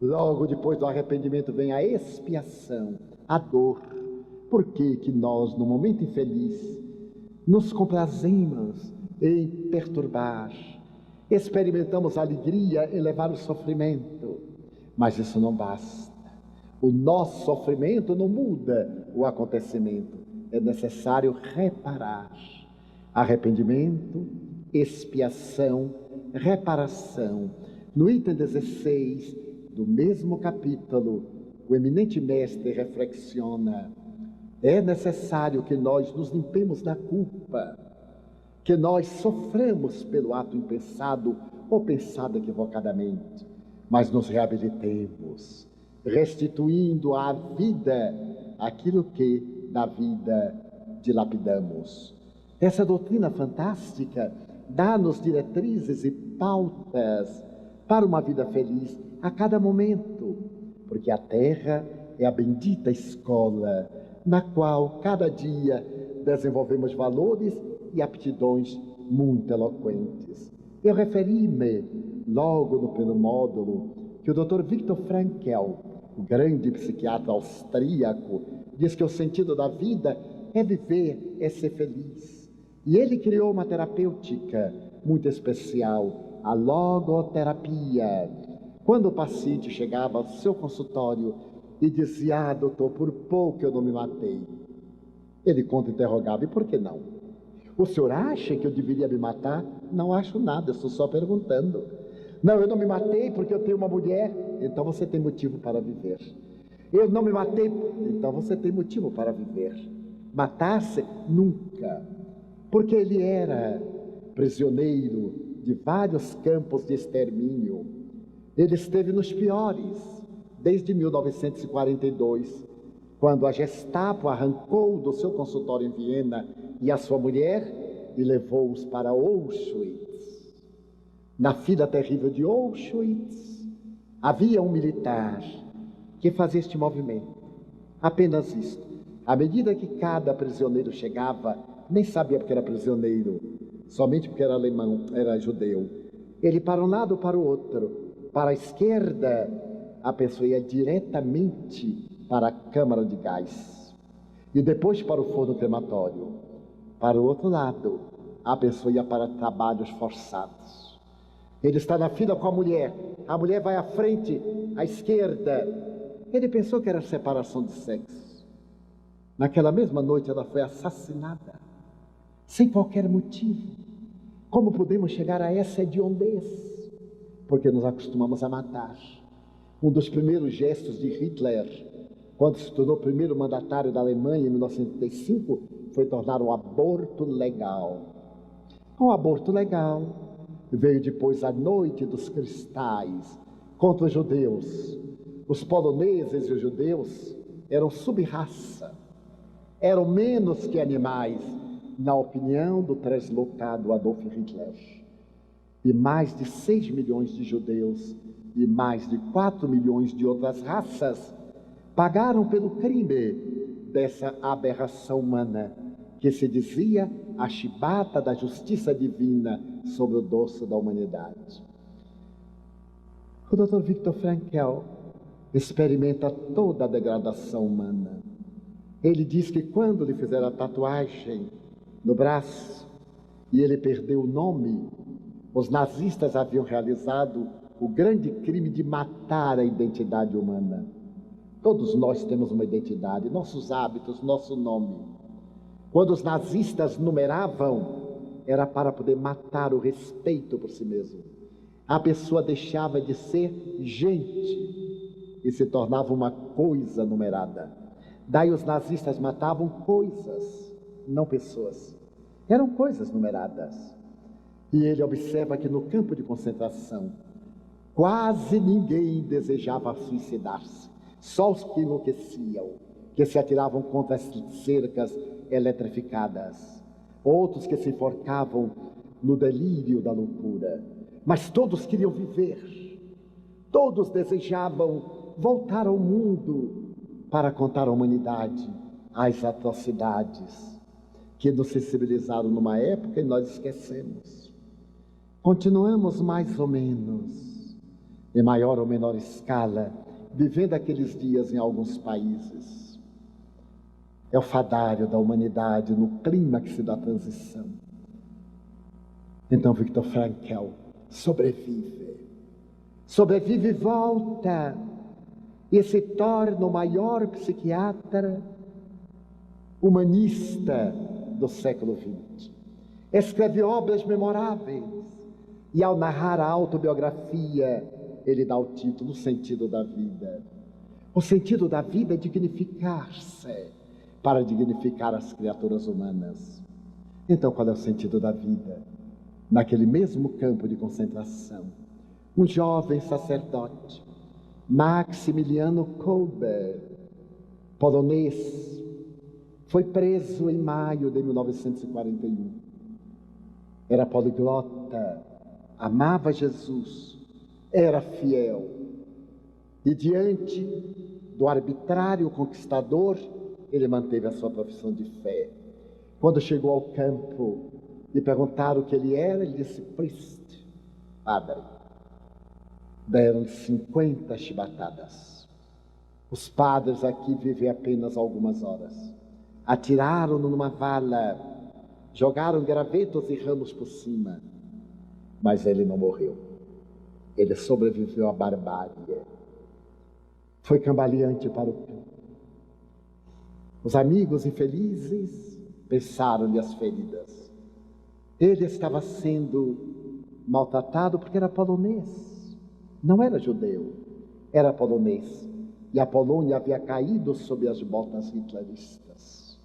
Logo depois do arrependimento vem a expiação, a dor. Por que que nós, no momento infeliz, nos comprazemos em perturbar, experimentamos a alegria em levar o sofrimento? Mas isso não basta. O nosso sofrimento não muda o acontecimento. É necessário reparar. Arrependimento, expiação, reparação. No item 16 do mesmo capítulo, o eminente mestre reflexiona: é necessário que nós nos limpemos da culpa, que nós soframos pelo ato impensado ou pensado equivocadamente, mas nos reabilitemos, restituindo à vida aquilo que na vida dilapidamos. Essa doutrina fantástica dá-nos diretrizes e pautas para uma vida feliz a cada momento, porque a Terra é a bendita escola na qual cada dia desenvolvemos valores e aptidões muito eloquentes. Eu referi-me logo no primeiro módulo que o Dr. Viktor Frankl, o grande psiquiatra austríaco, diz que o sentido da vida é viver, é ser feliz. E ele criou uma terapêutica muito especial, a logoterapia. Quando o paciente chegava ao seu consultório e dizia: doutor, por pouco eu não me matei, ele contra-interrogava: e por que não? O senhor acha que eu deveria me matar? Não acho nada, eu estou só perguntando. Não, eu não me matei porque eu tenho uma mulher. Então você tem motivo para viver. Eu não me matei, então você tem motivo para viver. Matar-se nunca, porque ele era prisioneiro de vários campos de extermínio. Ele esteve nos piores, desde 1942, quando a Gestapo arrancou do seu consultório em Viena e a sua mulher e levou-os para Auschwitz. Na fila terrível de Auschwitz, havia um militar que fazia este movimento, apenas isto. À medida que cada prisioneiro chegava, nem sabia porque era prisioneiro, somente porque era alemão, era judeu. Ele para um lado, para o outro. Para a esquerda, a pessoa ia diretamente para a câmara de gás. E depois para o forno crematório. Para o outro lado, a pessoa ia para trabalhos forçados. Ele está na fila com a mulher vai à frente, à esquerda. Ele pensou que era separação de sexo. Naquela mesma noite ela foi assassinada, sem qualquer motivo. Como podemos chegar a essa hediondez? Porque nos acostumamos a matar. Um dos primeiros gestos de Hitler, quando se tornou primeiro mandatário da Alemanha em 1935, foi tornar o aborto legal. Com o aborto legal, veio depois a Noite dos Cristais contra os judeus. Os poloneses e os judeus eram sub-raça, eram menos que animais, na opinião do translocado Adolf Hitler. E mais de 6 milhões de judeus e mais de 4 milhões de outras raças pagaram pelo crime dessa aberração humana, que se dizia a chibata da justiça divina sobre o dorso da humanidade. O Dr. Viktor Frankl experimenta toda a degradação humana. Ele diz que quando lhe fizeram a tatuagem no braço e ele perdeu o nome, os nazistas haviam realizado o grande crime de matar a identidade humana. Todos nós temos uma identidade, nossos hábitos, nosso nome. Quando os nazistas numeravam, era para poder matar o respeito por si mesmo. A pessoa deixava de ser gente e se tornava uma coisa numerada. Daí os nazistas matavam coisas, não pessoas. Eram coisas numeradas. E ele observa que no campo de concentração, quase ninguém desejava suicidar-se. Só os que enlouqueciam, que se atiravam contra as cercas eletrificadas. Outros que se enforcavam no delírio da loucura. Mas todos queriam viver. Todos desejavam voltar ao mundo para contar à humanidade as atrocidades que nos sensibilizaram numa época e nós esquecemos. Continuamos mais ou menos em maior ou menor escala, vivendo aqueles dias em alguns países. É o fadário da humanidade no clímax da transição. Então Viktor Frankl sobrevive e volta, e se torna o maior psiquiatra humanista do século XX. Escreve obras memoráveis, e ao narrar a autobiografia, ele dá o título, O Sentido da Vida. O sentido da vida é dignificar-se, para dignificar as criaturas humanas. Então, qual é o sentido da vida? Naquele mesmo campo de concentração, um jovem sacerdote, Maximiliano Kolbe, polonês, foi preso em maio de 1941. Era poliglota, amava Jesus, era fiel. E diante do arbitrário conquistador, ele manteve a sua profissão de fé. Quando chegou ao campo e perguntaram o que ele era, ele disse: priest, padre. Deram-lhe 50 chibatadas. Os padres aqui vivem apenas algumas horas. Atiraram-no numa vala, jogaram gravetos e ramos por cima, mas ele não morreu. Ele sobreviveu à barbárie. Foi cambaleante para o campo. Os amigos infelizes pensaram-lhe as feridas. Ele estava sendo maltratado porque era polonês. Não era judeu, era polonês. E a Polônia havia caído sob as botas hitleristas.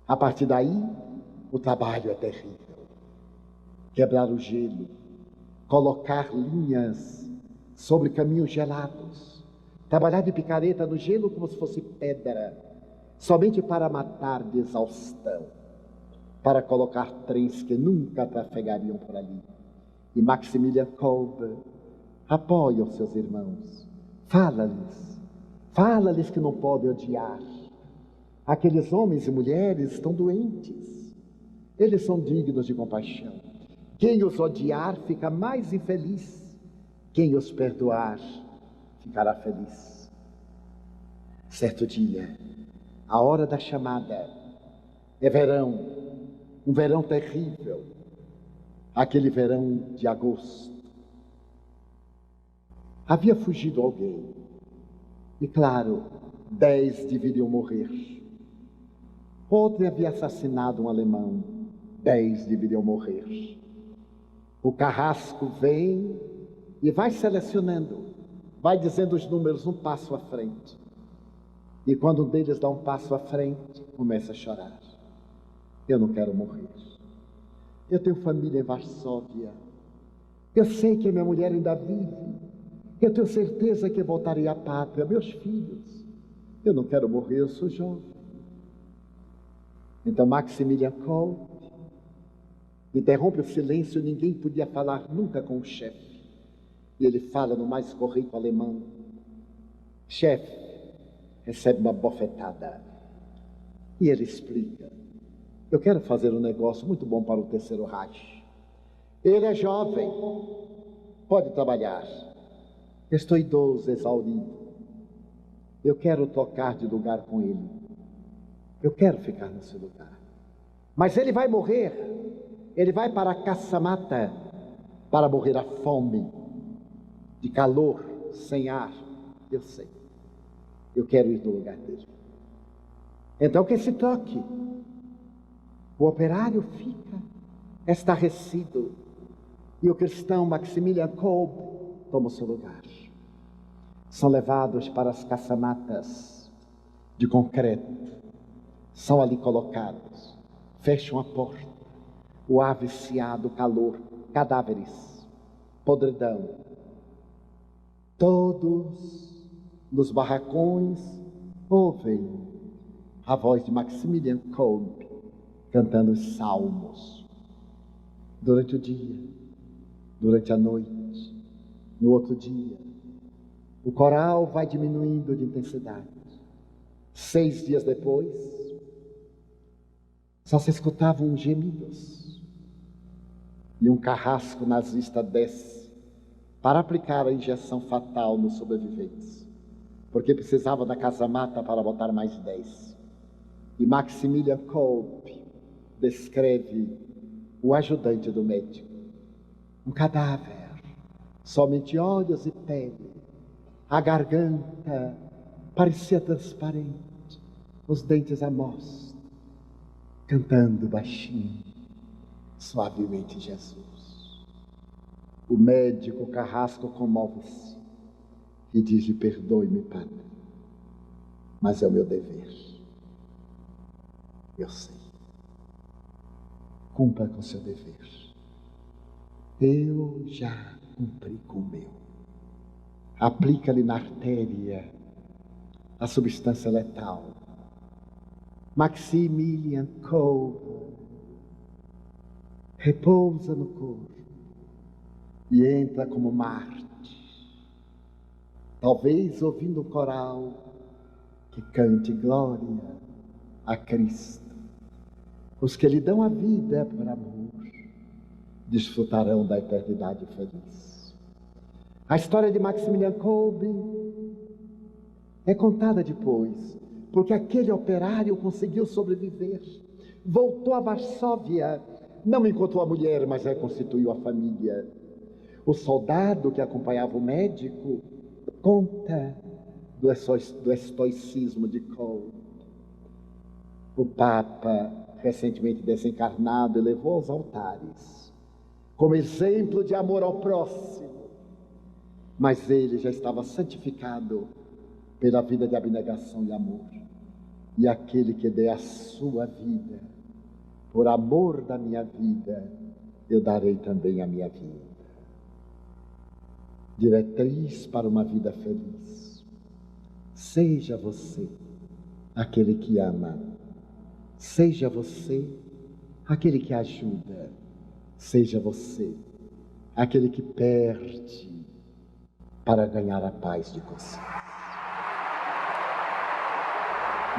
A partir daí, o trabalho é terrível. Quebrar o gelo, colocar linhas sobre caminhos gelados, trabalhar de picareta no gelo como se fosse pedra, somente para matar de exaustão, para colocar trens que nunca trafegariam por ali. E Maximilian Kolbe apoia os seus irmãos, fala-lhes que não podem odiar. Aqueles homens e mulheres estão doentes, eles são dignos de compaixão. Quem os odiar fica mais infeliz, quem os perdoar ficará feliz. Certo dia, a hora da chamada, é verão, um verão terrível, aquele verão de agosto. Havia fugido alguém, e claro, 10 deveriam morrer. Outro havia assassinado um alemão, 10 deveriam morrer. O carrasco vem e vai selecionando, vai dizendo os números um passo à frente. E quando um deles dá um passo à frente, começa a chorar. Eu não quero morrer. Eu tenho família em Varsóvia. Eu sei que minha mulher ainda vive. Eu tenho certeza que voltarei à pátria, meus filhos. Eu não quero morrer, eu sou jovem. Então Maximilian Kolbe interrompe o silêncio, ninguém podia falar nunca com o chefe. E ele fala no mais correto alemão: chefe, recebe uma bofetada. E ele explica: eu quero fazer um negócio muito bom para o Terceiro Reich. Ele é jovem, pode trabalhar. Estou idoso, exaurido. Eu quero trocar de lugar com ele. Eu quero ficar nesse lugar. Mas ele vai morrer. Ele vai para a caça-mata para morrer à fome, de calor, sem ar. Eu sei. Eu quero ir no lugar dele. Então que se troque. O operário fica estarrecido. E o cristão Maximilian Kolbe toma o seu lugar. São levados para as caça-matas de concreto. São ali colocados. Fecham a porta. O ar viciado, o calor, cadáveres, podridão. Todos nos barracões ouvem a voz de Maximilian Kolbe cantando os salmos. Durante o dia, durante a noite, no outro dia, o coral vai diminuindo de intensidade. 6 dias depois, só se escutavam gemidos. E um carrasco nazista desce para aplicar a injeção fatal nos sobreviventes, porque precisava da casamata para botar mais 10. E Maximilian Kolbe descreve o ajudante do médico. Um cadáver, somente olhos e pele. A garganta parecia transparente, os dentes à mostra, cantando baixinho, suavemente Jesus. O médico carrasco comove-se e diz-lhe: perdoe-me, padre, mas é o meu dever. Eu sei. Cumpra com seu dever. Eu já cumpri com o meu. Aplica-lhe na artéria a substância letal. Maximilian Kolbe repousa no corpo e entra como Marte, talvez ouvindo o coral que cante glória a Cristo. Os que lhe dão a vida por amor desfrutarão da eternidade feliz. A história de Maximilian Kolbe é contada depois, porque aquele operário conseguiu sobreviver, voltou a Varsóvia, não encontrou a mulher, mas reconstituiu a família. O soldado que acompanhava o médico conta do estoicismo de Kolbe. O Papa, recentemente desencarnado, elevou aos altares como exemplo de amor ao próximo, mas ele já estava santificado pela vida de abnegação e amor. E aquele que der a sua vida por amor da minha vida, eu darei também a minha vida. Diretriz para uma vida feliz. Seja você aquele que ama. Seja você aquele que ajuda. Seja você aquele que perde para ganhar a paz de consciência.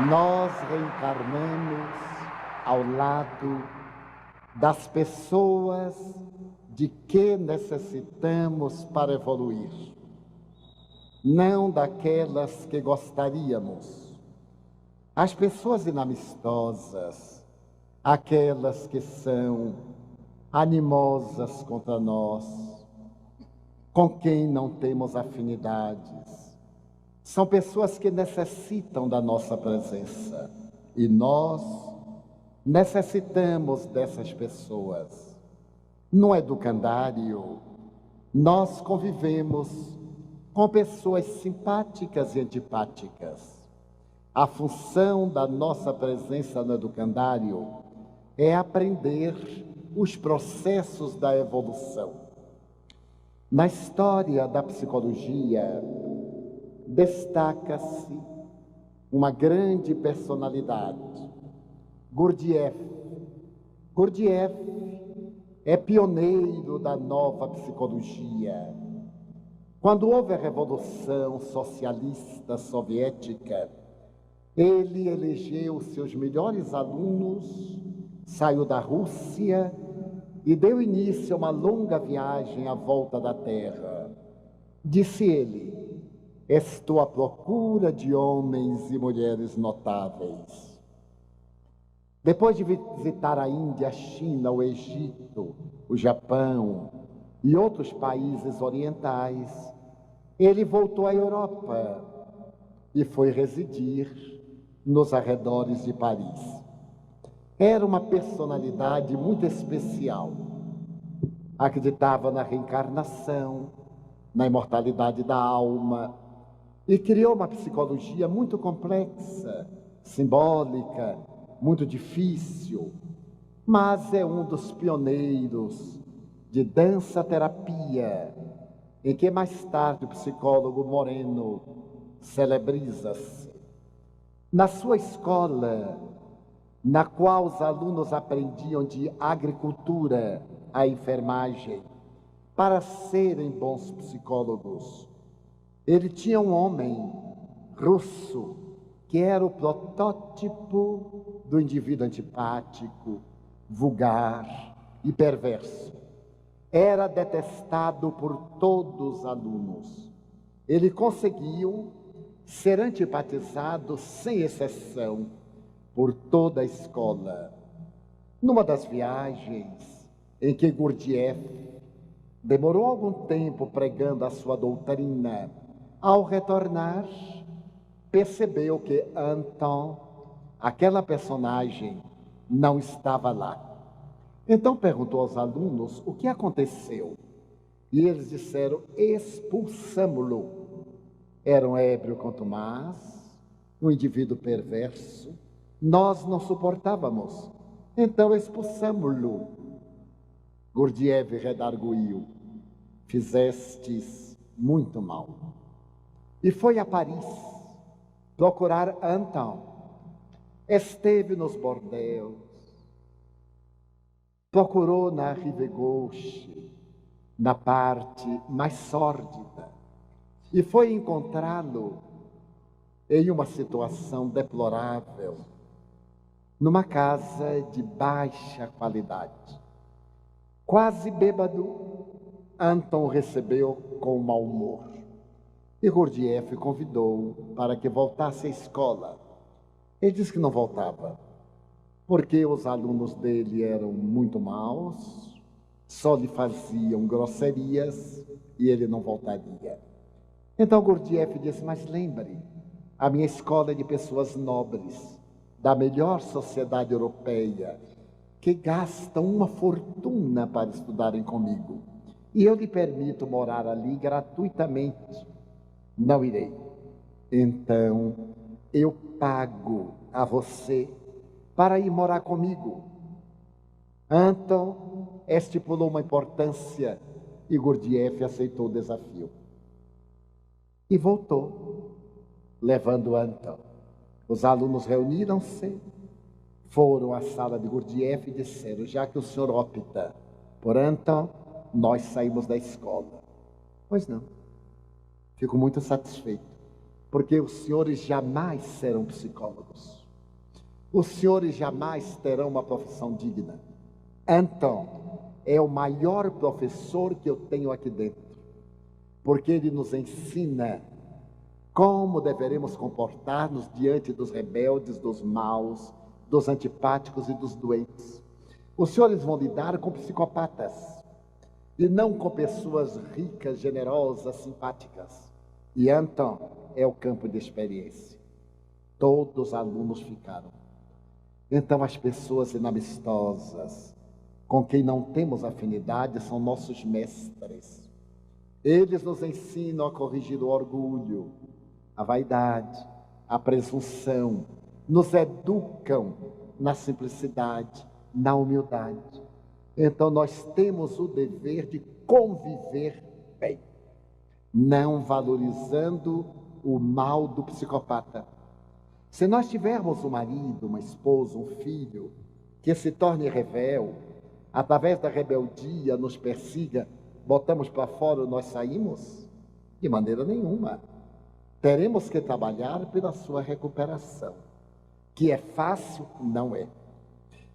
Nós reencarnamos ao lado das pessoas de que necessitamos para evoluir, não daquelas que gostaríamos. As pessoas inamistosas, aquelas que são animosas contra nós, com quem não temos afinidades, são pessoas que necessitam da nossa presença e nós necessitamos dessas pessoas. No educandário, nós convivemos com pessoas simpáticas e antipáticas. A função da nossa presença no educandário é aprender os processos da evolução. Na história da psicologia, destaca-se uma grande personalidade, Gurdjieff. Gurdjieff é pioneiro da nova psicologia. Quando houve a Revolução Socialista Soviética, ele elegeu seus melhores alunos, saiu da Rússia e deu início a uma longa viagem à volta da Terra. Disse ele: estou à procura de homens e mulheres notáveis. Depois de visitar a Índia, a China, o Egito, o Japão e outros países orientais, ele voltou à Europa e foi residir nos arredores de Paris. Era uma personalidade muito especial. Acreditava na reencarnação, na imortalidade da alma e criou uma psicologia muito complexa, simbólica, muito difícil, mas é um dos pioneiros de dança-terapia, em que mais tarde o psicólogo Moreno celebriza-se. Na sua escola, na qual os alunos aprendiam de agricultura a enfermagem, para serem bons psicólogos, ele tinha um homem russo que era o protótipo do indivíduo antipático, vulgar e perverso. Era detestado por todos os alunos. Ele conseguiu ser antipatizado, sem exceção, por toda a escola. Numa das viagens em que Gurdjieff demorou algum tempo pregando a sua doutrina, ao retornar, percebeu que Anton, aquela personagem, não estava lá. Então perguntou aos alunos o que aconteceu. E eles disseram: expulsamo-lo. Era um ébrio contumaz, um indivíduo perverso. Nós não suportávamos. Então expulsamo-lo. Gurdjieff redarguiu: fizestes muito mal. E foi a Paris procurar Anton. Esteve nos bordéis, procurou na Rive Gauche, na parte mais sórdida, e foi encontrá-lo em uma situação deplorável, numa casa de baixa qualidade. Quase bêbado, Anton recebeu com mau humor. E Gurdjieff convidou para que voltasse à escola. Ele disse que não voltava, porque os alunos dele eram muito maus, só lhe faziam grosserias e ele não voltaria. Então Gurdjieff disse: mas lembre, a minha escola é de pessoas nobres, da melhor sociedade europeia, que gastam uma fortuna para estudarem comigo. E eu lhe permito morar ali gratuitamente. Não irei. Então, eu pago a você para ir morar comigo. Anton estipulou uma importância e Gurdjieff aceitou o desafio. E voltou, levando Anton. Os alunos reuniram-se, foram à sala de Gurdjieff e disseram: já que o senhor opta por Anton, nós saímos da escola. Pois não. Fico muito satisfeito, porque os senhores jamais serão psicólogos. Os senhores jamais terão uma profissão digna. Anton é o maior professor que eu tenho aqui dentro, porque ele nos ensina como deveremos comportar-nos diante dos rebeldes, dos maus, dos antipáticos e dos doentes. Os senhores vão lidar com psicopatas e não com pessoas ricas, generosas, simpáticas. E Anton é o campo de experiência. Todos os alunos ficaram. Então as pessoas inamistosas, com quem não temos afinidade, são nossos mestres. Eles nos ensinam a corrigir o orgulho, a vaidade, a presunção, nos educam na simplicidade, na humildade. Então nós temos o dever de conviver bem, não valorizando o mal do psicopata. Se nós tivermos um marido, uma esposa, um filho que se torne rebelde, através da rebeldia nos persiga, botamos para fora, nós saímos? De maneira nenhuma. Teremos que trabalhar pela sua recuperação. Que é fácil? Não é.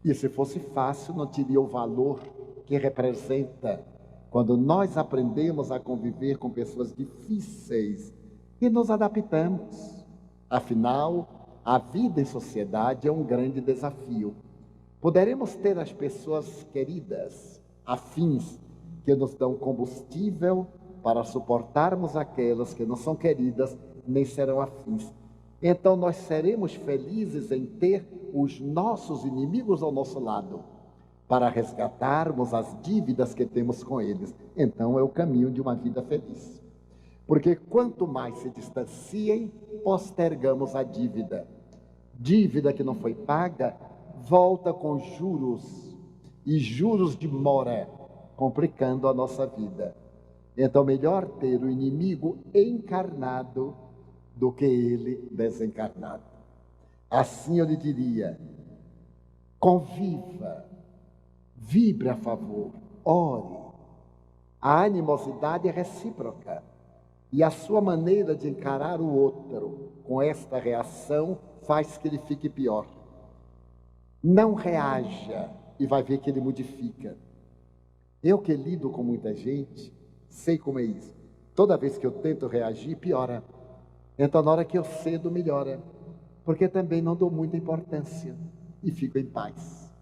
E se fosse fácil, não teria o valor que representa quando nós aprendemos a conviver com pessoas difíceis e nos adaptamos. Afinal, a vida em sociedade é um grande desafio. Poderemos ter as pessoas queridas, afins, que nos dão combustível para suportarmos aquelas que não são queridas nem serão afins. Então nós seremos felizes em ter os nossos inimigos ao nosso lado, para resgatarmos as dívidas que temos com eles. Então é o caminho de uma vida feliz. Porque quanto mais se distanciem, postergamos a dívida. Dívida que não foi paga, volta com juros, e juros de mora, complicando a nossa vida. Então melhor ter o inimigo encarnado do que ele desencarnado. Assim eu lhe diria: conviva, vibre a favor, ore. A animosidade é recíproca e a sua maneira de encarar o outro com esta reação faz que ele fique pior. Não reaja e vai ver que ele modifica. Eu que lido com muita gente, sei como é isso. Toda vez que eu tento reagir, piora. Então, na hora que eu cedo, melhora. Porque também não dou muita importância e fico em paz.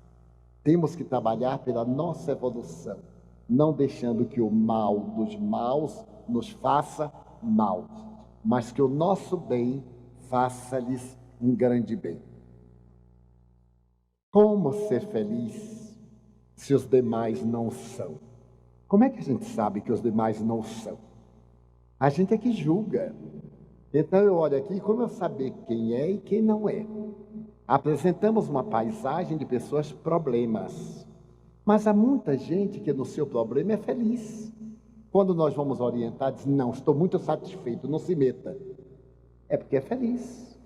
Temos que trabalhar pela nossa evolução, não deixando que o mal dos maus nos faça mal, mas que o nosso bem faça-lhes um grande bem. Como ser feliz se os demais não são? Como é que a gente sabe que os demais não são? A gente é que julga. Então eu olho aqui, como eu saber quem é e quem não é? Apresentamos uma paisagem de pessoas problemas, mas há muita gente que no seu problema é feliz. Quando nós vamos orientar, diz, não, estou muito satisfeito, não se meta. É porque é feliz.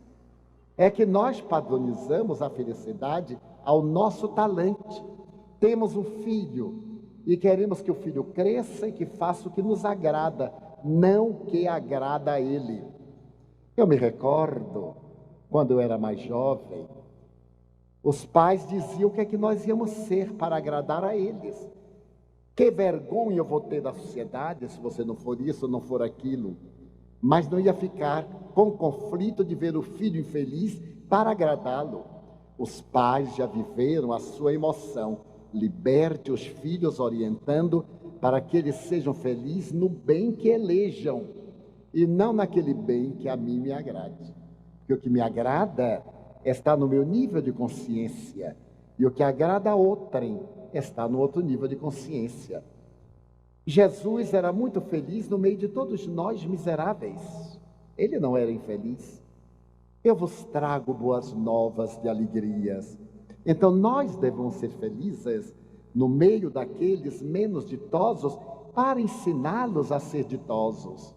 É que nós padronizamos a felicidade ao nosso talante. Temos um filho e queremos que o filho cresça e que faça o que nos agrada, não o que agrada a ele. Eu me recordo, quando eu era mais jovem, os pais diziam o que é que nós íamos ser para agradar a eles. Que vergonha eu vou ter da sociedade se você não for isso, não for aquilo. Mas não ia ficar com conflito de ver o filho infeliz para agradá-lo. Os pais já viveram a sua emoção. Liberte os filhos orientando para que eles sejam felizes no bem que elejam e não naquele bem que a mim me agrade. Porque o que me agrada está no meu nível de consciência e o que agrada a outrem está no outro nível de consciência. Jesus era muito feliz no meio de todos nós miseráveis. Ele não era infeliz. Eu vos trago boas novas de alegrias. Então nós devemos ser felizes no meio daqueles menos ditosos para ensiná-los a ser ditosos.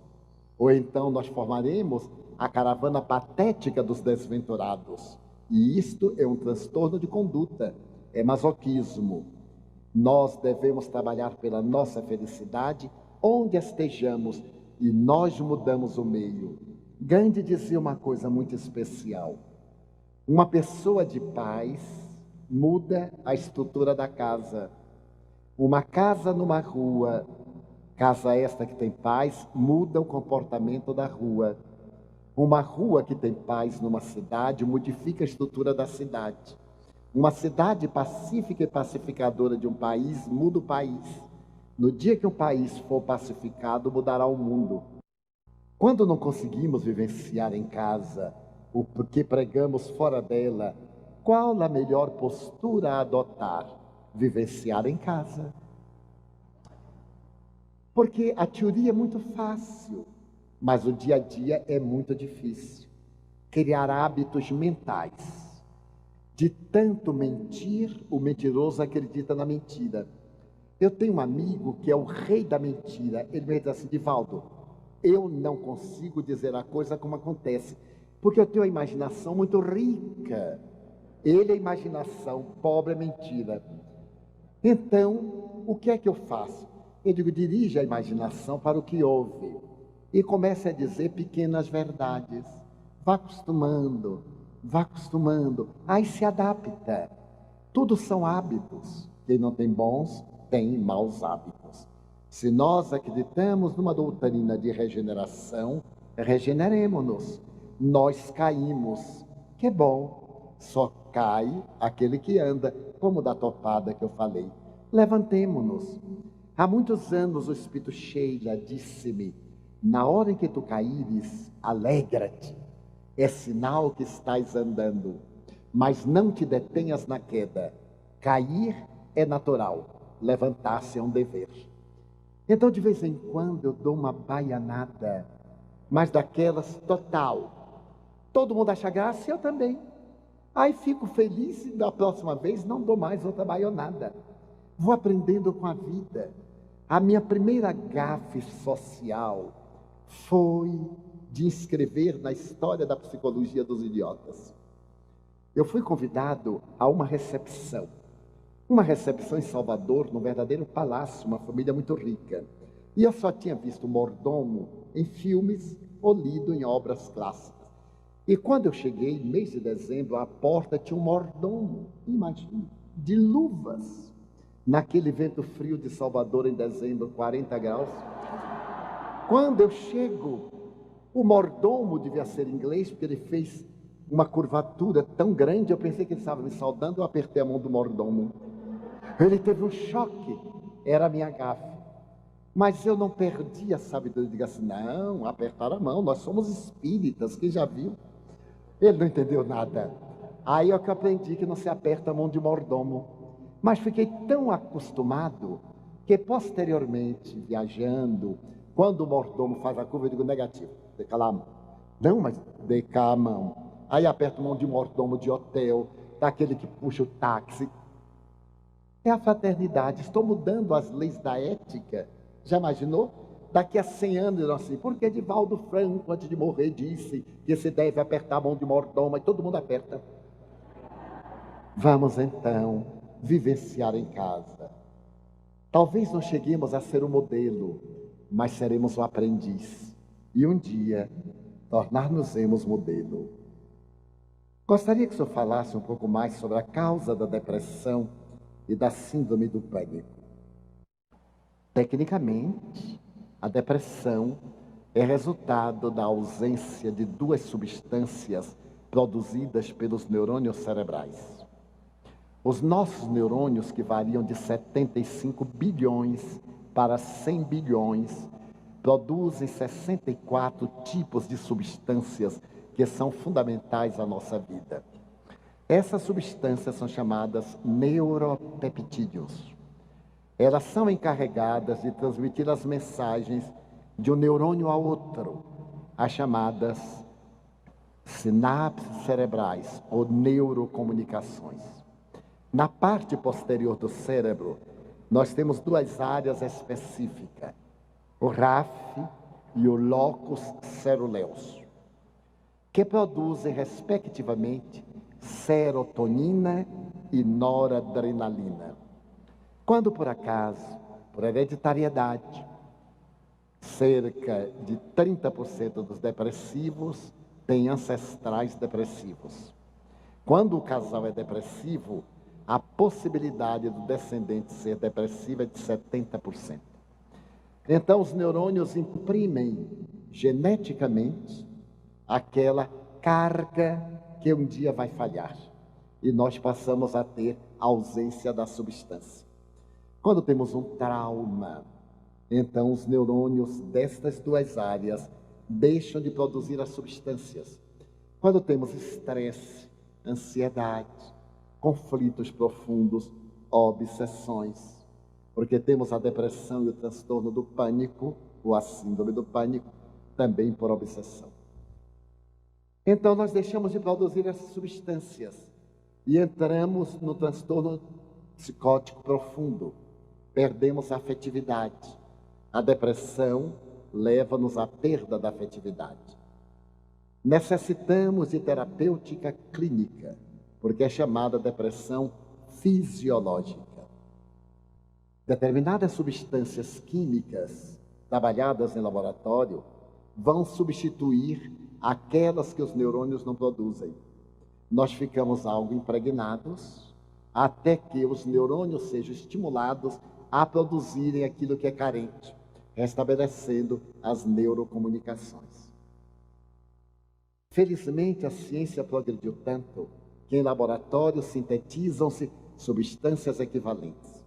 Ou então nós formaremos a caravana patética dos desventurados. E isto é um transtorno de conduta, é masoquismo. Nós devemos trabalhar pela nossa felicidade onde estejamos e nós mudamos o meio. Gandhi dizia uma coisa muito especial. Uma pessoa de paz muda a estrutura da casa. Uma casa numa rua, casa esta que tem paz, muda o comportamento da rua. Uma rua que tem paz numa cidade modifica a estrutura da cidade. Uma cidade pacífica e pacificadora de um país muda o país. No dia que um país for pacificado, mudará o mundo. Quando não conseguimos vivenciar em casa o que pregamos fora dela, qual a melhor postura a adotar? Vivenciar em casa. Porque a teoria é muito fácil, mas o dia a dia é muito difícil. Criar hábitos mentais. De tanto mentir, o mentiroso acredita na mentira. Eu tenho um amigo que é o rei da mentira. Ele me diz assim, Divaldo, eu não consigo dizer a coisa como acontece, porque eu tenho a imaginação muito rica. Ele é imaginação, pobre é mentira. Então, o que é que eu faço? Eu digo, dirige a imaginação para o que ouve e comece a dizer pequenas verdades. Vá acostumando. Aí se adapta. Tudo são hábitos. Quem não tem bons, tem maus hábitos. Se nós acreditamos numa doutrina de regeneração, regeneremos-nos. Nós caímos. Que bom. Só cai aquele que anda, como da topada que eu falei. Levantemo-nos. Há muitos anos o Espírito Sheila disse-me, na hora em que tu caíres, alegra-te. É sinal que estás andando, mas não te detenhas na queda. Cair é natural, levantar-se é um dever. Então, de vez em quando, eu dou uma baianada, mas daquelas total. Todo mundo acha graça e eu também. Aí fico feliz e da próxima vez não dou mais outra baionada. Vou aprendendo com a vida. A minha primeira gafe social foi de inscrever na história da psicologia dos idiotas. Eu fui convidado a uma recepção em Salvador, num verdadeiro palácio, uma família muito rica. E eu só tinha visto mordomo em filmes ou lido em obras clássicas. E quando eu cheguei, mês de dezembro, à porta tinha um mordomo, imagine, de luvas. naquele vento frio de Salvador em dezembro, 40 graus. Quando eu chego, o mordomo devia ser inglês, porque ele fez uma curvatura tão grande, eu pensei que ele estava me saudando, eu apertei a mão do mordomo. Ele teve um choque, era a minha gafe. Mas eu não perdi a sabedoria, diga assim, não, apertar a mão, nós somos espíritas, quem já viu? Ele não entendeu nada. Aí é que eu aprendi que não se aperta a mão de mordomo. Mas fiquei tão acostumado que posteriormente, viajando, quando o mordomo faz a curva, eu digo negativo, deca lá a mão. Não, mas deca a mão. Aí aperto a mão de mordomo de hotel, daquele que puxa o táxi. É a fraternidade, estou mudando as leis da ética. Já imaginou? Daqui a 100 anos, assim, porque Divaldo Franco, antes de morrer, disse que se deve apertar a mão de mordomo, e todo mundo aperta. Vamos então vivenciar em casa. Talvez não cheguemos a ser o modelo, mas seremos o aprendiz. E um dia, tornar-nos-emos modelo. Gostaria que o senhor falasse um pouco mais sobre a causa da depressão e da síndrome do pânico. Tecnicamente, a depressão é resultado da ausência de duas substâncias produzidas pelos neurônios cerebrais. Os nossos neurônios, que variam de 75 bilhões para 100 bilhões, produzem 64 tipos de substâncias que são fundamentais à nossa vida. Essas substâncias são chamadas neuropeptídeos. Elas são encarregadas de transmitir as mensagens de um neurônio a outro, as chamadas sinapses cerebrais ou neurocomunicações. Na parte posterior do cérebro, nós temos duas áreas específicas, o RAF e o locus ceruleus, que produzem, respectivamente, serotonina e noradrenalina. Quando, por acaso, por hereditariedade, cerca de 30% dos depressivos têm ancestrais depressivos. Quando o casal é depressivo, a possibilidade do descendente ser depressivo é de 70%. Então, os neurônios imprimem geneticamente aquela carga que um dia vai falhar. E nós passamos a ter ausência da substância. Quando temos um trauma, então os neurônios destas duas áreas deixam de produzir as substâncias. Quando temos estresse, ansiedade, conflitos profundos, obsessões, porque temos a depressão e o transtorno do pânico, ou a síndrome do pânico, também por obsessão. Então nós deixamos de produzir essas substâncias e entramos no transtorno psicótico profundo. Perdemos a afetividade. A depressão leva-nos à perda da afetividade. Necessitamos de terapêutica clínica, porque é chamada depressão fisiológica. Determinadas substâncias químicas trabalhadas em laboratório vão substituir aquelas que os neurônios não produzem. Nós ficamos algo impregnados até que os neurônios sejam estimulados a produzirem aquilo que é carente, restabelecendo as neurocomunicações. Felizmente, a ciência progrediu tanto que em laboratório sintetizam-se substâncias equivalentes.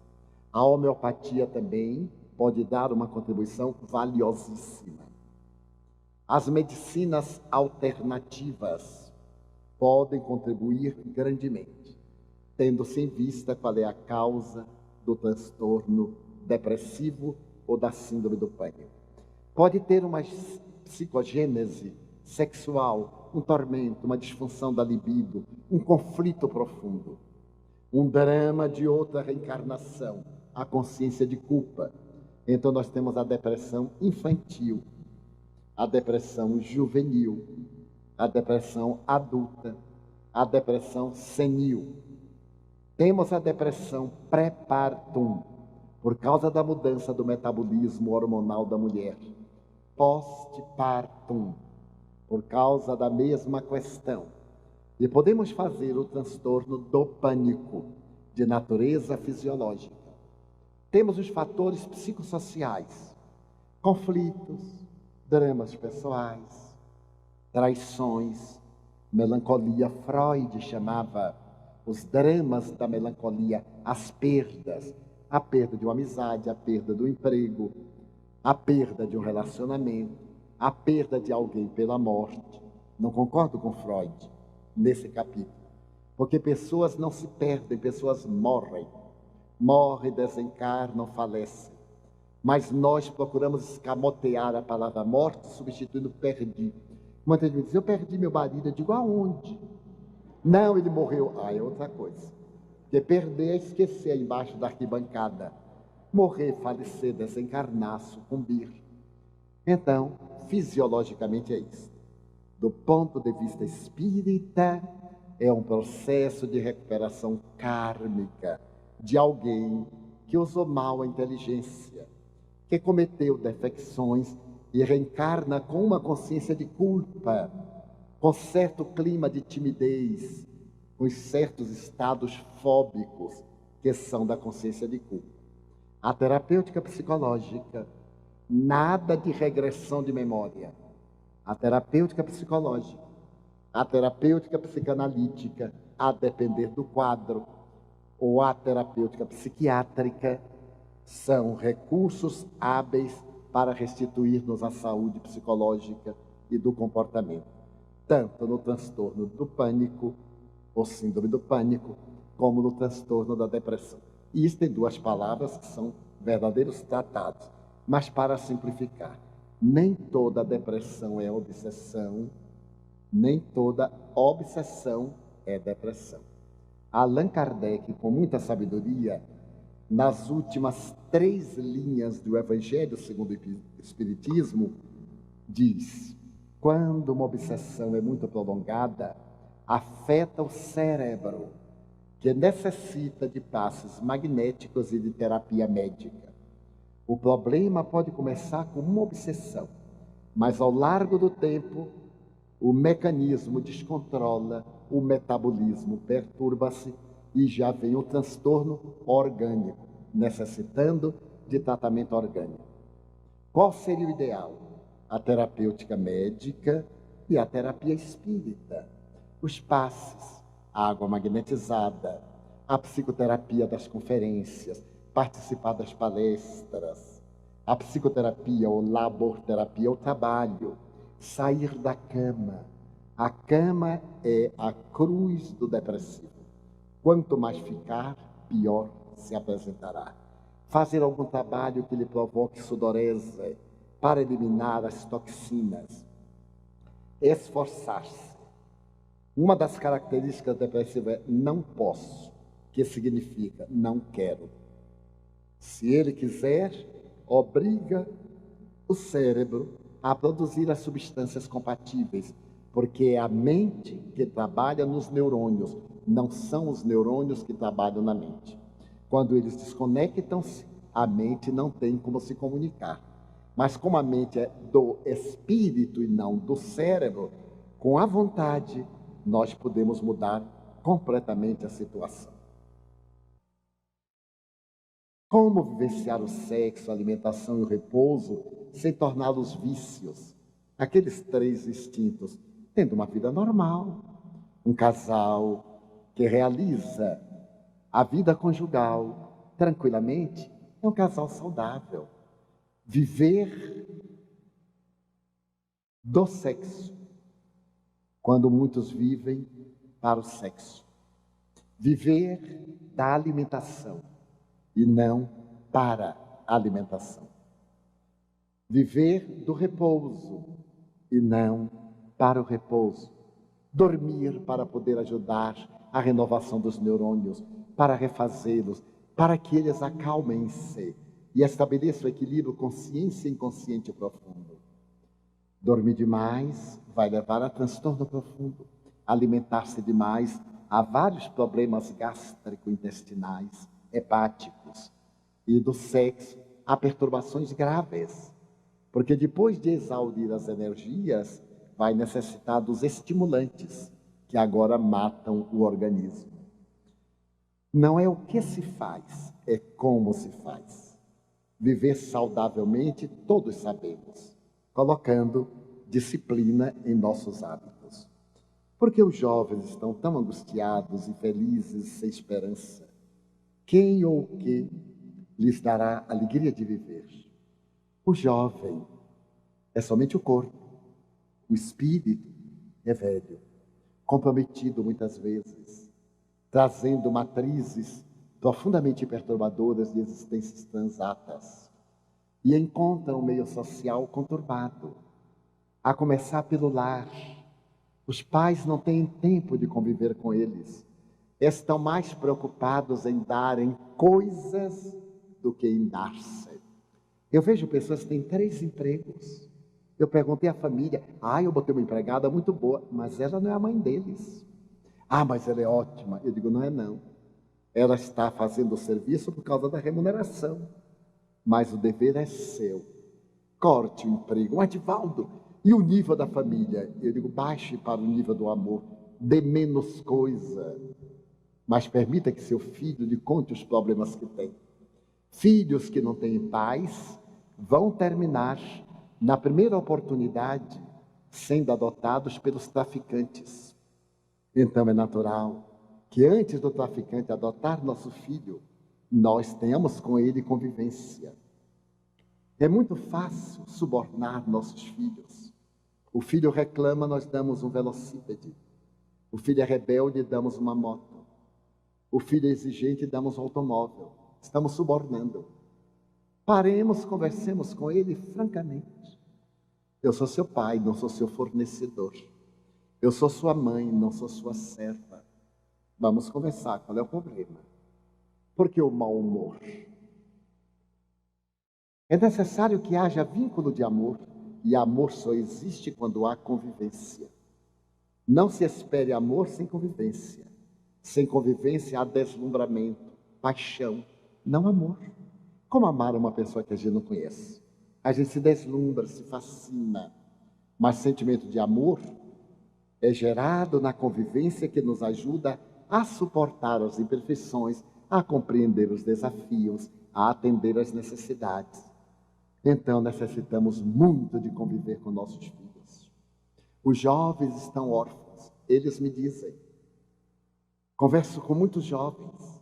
A homeopatia também pode dar uma contribuição valiosíssima. As medicinas alternativas podem contribuir grandemente, tendo-se em vista qual é a causa do transtorno depressivo ou da síndrome do pânico. Pode ter uma psicogênese sexual, um tormento, uma disfunção da libido, um conflito profundo, um drama de outra reencarnação, a consciência de culpa. Então nós temos a depressão infantil, a depressão juvenil, a depressão adulta, a depressão senil. Temos a depressão pré-partum, por causa da mudança do metabolismo hormonal da mulher. Post-partum, por causa da mesma questão. E podemos fazer o transtorno do pânico, de natureza fisiológica. Temos os fatores psicossociais, conflitos, dramas pessoais, traições, melancolia. Freud chamava os dramas da melancolia as perdas. A perda de uma amizade, a perda do emprego, a perda de um relacionamento, a perda de alguém pela morte. Não concordo com Freud nesse capítulo, porque pessoas não se perdem, pessoas morrem. Morrem, desencarnam, falecem. Mas nós procuramos escamotear a palavra morte, substituindo perdi. Muitas vezes eu perdi meu marido, eu digo aonde? Não, ele morreu. Ah, é outra coisa. Porque perder é esquecer embaixo da arquibancada. Morrer, falecer, desencarnar, sucumbir. Então, fisiologicamente é isso. Do ponto de vista espírita, é um processo de recuperação kármica de alguém que usou mal a inteligência, que cometeu defecções e reencarna com uma consciência de culpa, com certo clima de timidez, com certos estados fóbicos que são da consciência de culpa. A terapêutica psicológica, nada de regressão de memória. A terapêutica psicológica, a terapêutica psicanalítica, a depender do quadro, ou a terapêutica psiquiátrica, são recursos hábeis para restituir-nos a saúde psicológica e do comportamento, tanto no transtorno do pânico, ou síndrome do pânico, como no transtorno da depressão. E isso tem duas palavras que são verdadeiros tratados, mas para simplificar, nem toda depressão é obsessão, nem toda obsessão é depressão. Allan Kardec, com muita sabedoria, nas últimas 3 linhas do Evangelho segundo o Espiritismo, diz: quando uma obsessão é muito prolongada, afeta o cérebro, que necessita de passes magnéticos e de terapia médica. O problema pode começar com uma obsessão, mas ao largo do tempo, o mecanismo descontrola, o metabolismo perturba-se e já vem o transtorno orgânico, necessitando de tratamento orgânico. Qual seria o ideal? A terapêutica médica e a terapia espírita. Os passes, a água magnetizada, a psicoterapia das conferências, participar das palestras, a psicoterapia ou laborterapia, o trabalho, sair da cama. A cama é a cruz do depressivo. Quanto mais ficar, pior se apresentará. Fazer algum trabalho que lhe provoque sudorese para eliminar as toxinas. Esforçar-se. Uma das características depressivas é não posso, que significa não quero. Se ele quiser, obriga o cérebro a produzir as substâncias compatíveis, porque é a mente que trabalha nos neurônios, não são os neurônios que trabalham na mente. Quando eles desconectam-se, a mente não tem como se comunicar. Mas como a mente é do espírito e não do cérebro, com a vontade, nós podemos mudar completamente a situação. Como vivenciar o sexo, a alimentação e o repouso sem torná-los vícios? Aqueles 3 instintos, tendo uma vida normal, um casal que realiza a vida conjugal tranquilamente, é um casal saudável. Viver do sexo, quando muitos vivem para o sexo. Viver da alimentação e não para a alimentação. Viver do repouso e não para o repouso. Dormir para poder ajudar a renovação dos neurônios, para refazê-los, para que eles acalmem-se e estabeleçam o equilíbrio consciência e inconsciente profundo. Dormir demais vai levar a transtorno profundo. Alimentar-se demais a vários problemas gástrico-intestinais, hepáticos, e do sexo a perturbações graves, porque depois de exaurir as energias, vai necessitar dos estimulantes, que agora matam o organismo. Não é o que se faz, é como se faz. Viver saudavelmente, todos sabemos, colocando disciplina em nossos hábitos. Porque os jovens estão tão angustiados, infelizes, sem esperança? Quem ou o que lhes dará alegria de viver? O jovem é somente o corpo, o espírito é velho, comprometido muitas vezes, trazendo matrizes profundamente perturbadoras de existências transatas, e encontra um meio social conturbado, a começar pelo lar. Os pais não têm tempo de conviver com eles, estão mais preocupados em darem coisas do que em dar-se. Eu vejo pessoas que têm 3 empregos. Eu perguntei à família, eu botei uma empregada muito boa, mas ela não é a mãe deles. Mas ela é ótima. Eu digo, não é não. Ela está fazendo o serviço por causa da remuneração, mas o dever é seu. Corte o emprego. Edivaldo, e o nível da família? Eu digo, baixe para o nível do amor, dê menos coisa, mas permita que seu filho lhe conte os problemas que tem. Filhos que não têm pais vão terminar, na primeira oportunidade, sendo adotados pelos traficantes. Então é natural que antes do traficante adotar nosso filho, nós tenhamos com ele convivência. É muito fácil subornar nossos filhos. O filho reclama, nós damos um velocípede. O filho é rebelde, damos uma moto. O filho é exigente, damos um automóvel. Estamos subornando. Paremos, conversemos com ele francamente. Eu sou seu pai, não sou seu fornecedor. Eu sou sua mãe, não sou sua serva. Vamos conversar, qual é o problema? Por que o mau humor? É necessário que haja vínculo de amor, e amor só existe quando há convivência. Não se espere amor sem convivência. Sem convivência há deslumbramento, paixão, não amor. Como amar uma pessoa que a gente não conhece? A gente se deslumbra, se fascina, mas sentimento de amor é gerado na convivência que nos ajuda a suportar as imperfeições, a compreender os desafios, a atender às necessidades. Então necessitamos muito de conviver com nossos filhos. Os jovens estão órfãos, eles me dizem. Converso com muitos jovens.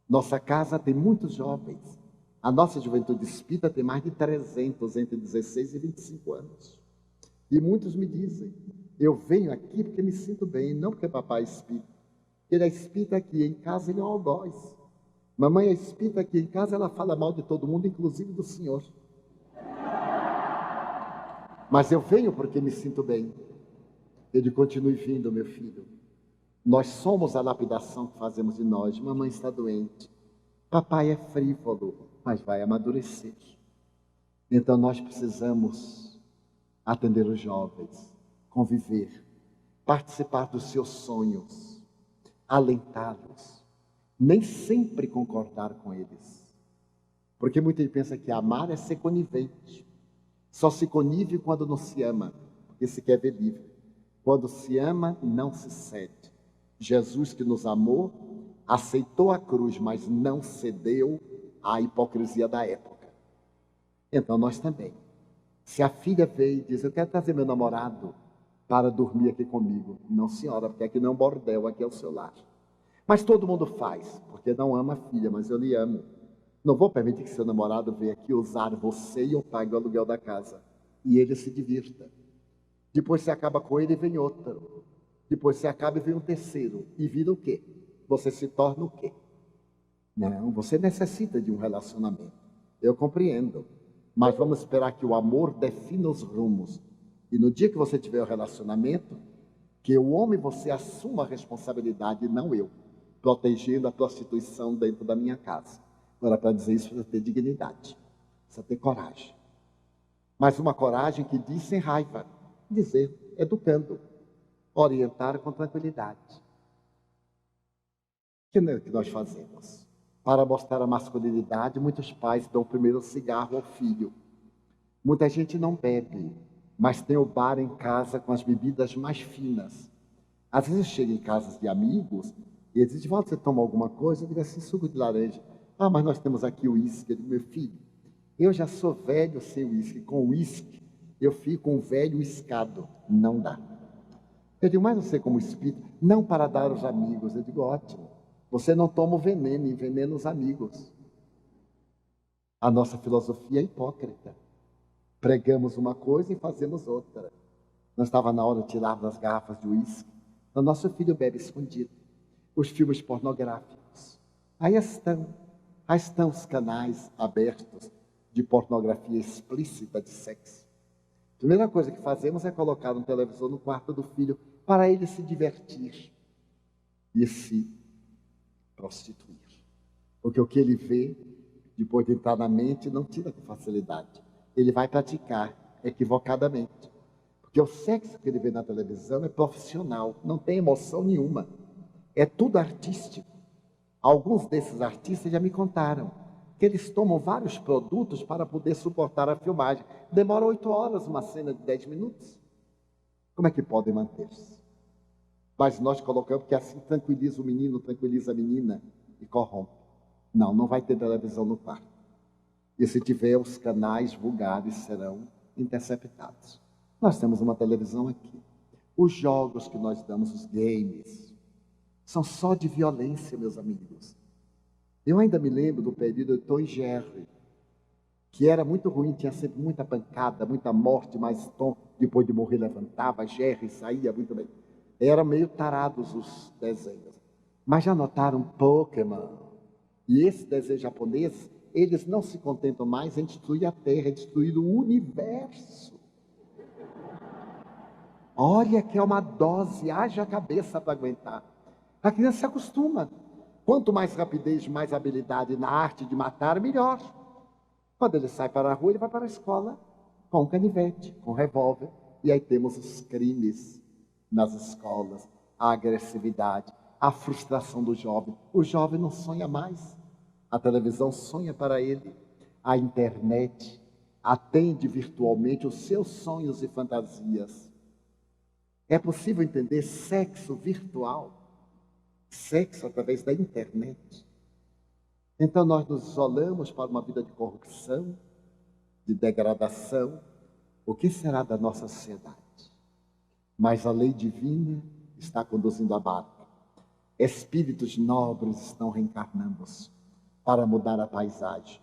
Nossa casa tem muitos jovens. A nossa juventude espírita tem mais de 300, entre 16 e 25 anos. E muitos me dizem, eu venho aqui porque me sinto bem, não porque papai é espírita. Ele é espírita aqui, em casa ele é um algoz. Mamãe é espírita aqui, em casa ela fala mal de todo mundo, inclusive do senhor. Mas eu venho porque me sinto bem. Ele continue vindo, meu filho. Nós somos a lapidação que fazemos de nós. Mamãe está doente. Papai é frívolo, mas vai amadurecer. Então nós precisamos atender os jovens, conviver, participar dos seus sonhos, alentá-los, nem sempre concordar com eles. Porque muita gente pensa que amar é ser conivente. Só se convive quando não se ama, porque se quer ver livre. Quando se ama, não se cede. Jesus, que nos amou, aceitou a cruz, mas não cedeu à hipocrisia da época. Então nós também. Se a filha veio e diz, eu quero trazer meu namorado para dormir aqui comigo. Não, senhora, porque aqui não é um bordel, aqui é o seu lar. Mas todo mundo faz, porque não ama a filha, mas eu lhe amo. Não vou permitir que seu namorado venha aqui usar você e eu pague o aluguel da casa. E ele se divirta. Depois você acaba com ele e vem outro. Depois você acaba e vem um terceiro. E vira o quê? Você se torna o quê? Não, você necessita de um relacionamento. Eu compreendo. Mas vamos esperar que o amor defina os rumos. E no dia que você tiver o relacionamento, que o homem você assuma a responsabilidade, não eu, protegendo a prostituição dentro da minha casa. Agora, para dizer isso, precisa ter dignidade, precisa ter coragem. Mas uma coragem que diz sem raiva, dizer, educando, orientar com tranquilidade. Que não é o que nós fazemos. Para mostrar a masculinidade, muitos pais dão o primeiro cigarro ao filho. Muita gente não bebe, mas tem o bar em casa com as bebidas mais finas. Às vezes chega em casas de amigos E ele diz, Divaldo, você toma alguma coisa? Eu digo assim, suco de laranja. Ah, mas nós temos aqui o uísque. Eu digo, meu filho, eu já sou velho sem uísque. Com uísque, eu fico um velho uiscado. Não dá. Eu digo, mas você como espírito, não para dar aos amigos. Eu digo, ótimo. Você não toma o veneno, envenena os amigos. A nossa filosofia é hipócrita. Pregamos uma coisa e fazemos outra. Não estava na hora de tirarmos as garrafas de uísque. O nosso filho bebe escondido. Os filmes pornográficos. Aí estão os canais abertos de pornografia explícita de sexo. A primeira coisa que fazemos é colocar um televisor no quarto do filho para ele se divertir e se prostituir. Porque o que ele vê, depois de entrar na mente, não tira com facilidade. Ele vai praticar equivocadamente. Porque o sexo que ele vê na televisão é profissional, não tem emoção nenhuma. É tudo artístico. Alguns desses artistas já me contaram que eles tomam vários produtos para poder suportar a filmagem. Demora 8 horas uma cena de 10 minutos. Como é que podem manter-se? Mas nós colocamos que assim tranquiliza o menino, tranquiliza a menina e corrompe. Não, não vai ter televisão no quarto. E se tiver, os canais vulgares serão interceptados. Nós temos uma televisão aqui. Os jogos que nós damos, os games, são só de violência, meus amigos. Eu ainda me lembro do período de Tom e Jerry, que era muito ruim, tinha sempre muita pancada, muita morte, mas Tom, depois de morrer, levantava, Jerry saía muito bem. Eram meio tarados os desenhos. Mas já notaram Pokémon? E esse desenho japonês, eles não se contentam mais em destruir a Terra, em destruir o universo. Olha que é uma dose, haja cabeça para aguentar. A criança se acostuma. Quanto mais rapidez, mais habilidade na arte de matar, melhor. Quando ele sai para a rua, ele vai para a escola com canivete, com revólver. E aí temos os crimes nas escolas, a agressividade, a frustração do jovem. O jovem não sonha mais. A televisão sonha para ele. A internet atende virtualmente os seus sonhos e fantasias. É possível entender sexo virtual, sexo através da internet. Então nós nos isolamos para uma vida de corrupção, de degradação. O que será da nossa sociedade? Mas a lei divina está conduzindo a barca. Espíritos nobres estão reencarnando-se para mudar a paisagem.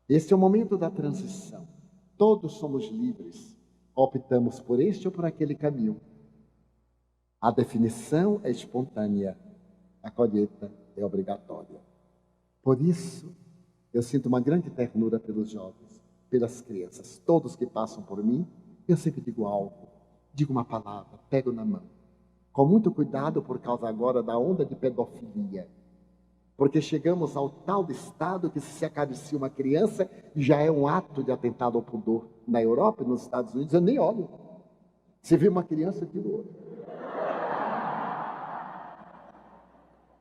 Este é o momento da transição. Todos somos livres. Optamos por este ou por aquele caminho. A definição é espontânea. A colheita é obrigatória. Por isso, eu sinto uma grande ternura pelos jovens, pelas crianças. Todos que passam por mim, eu sempre digo algo, digo uma palavra, pego na mão. Com muito cuidado por causa agora da onda de pedofilia. Porque chegamos ao tal estado que se acaricia uma criança, já é um ato de atentado ao pudor. Na Europa e nos Estados Unidos, eu nem olho. Se vê uma criança, eu tiro outra.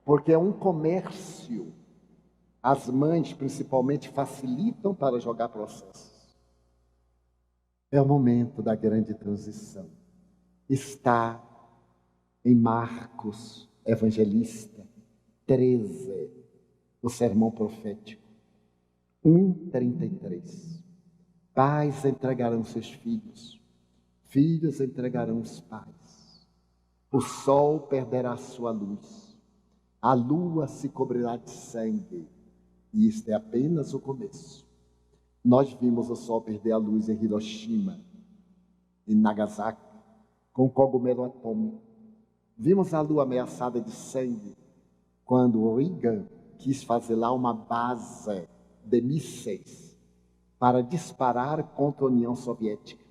Porque é um comércio. As mães, principalmente, facilitam para jogar processos. É o momento da grande transição. Está em Marcos, Evangelista, 13, o sermão profético, 1:33. Pais entregarão seus filhos, filhos entregarão os pais. O sol perderá sua luz, a lua se cobrirá de sangue, e isto é apenas o começo. Nós vimos o sol perder a luz em Hiroshima, em Nagasaki, com cogumelo atômico. Vimos a lua ameaçada de sangue quando Reagan quis fazer lá uma base de mísseis para disparar contra a União Soviética.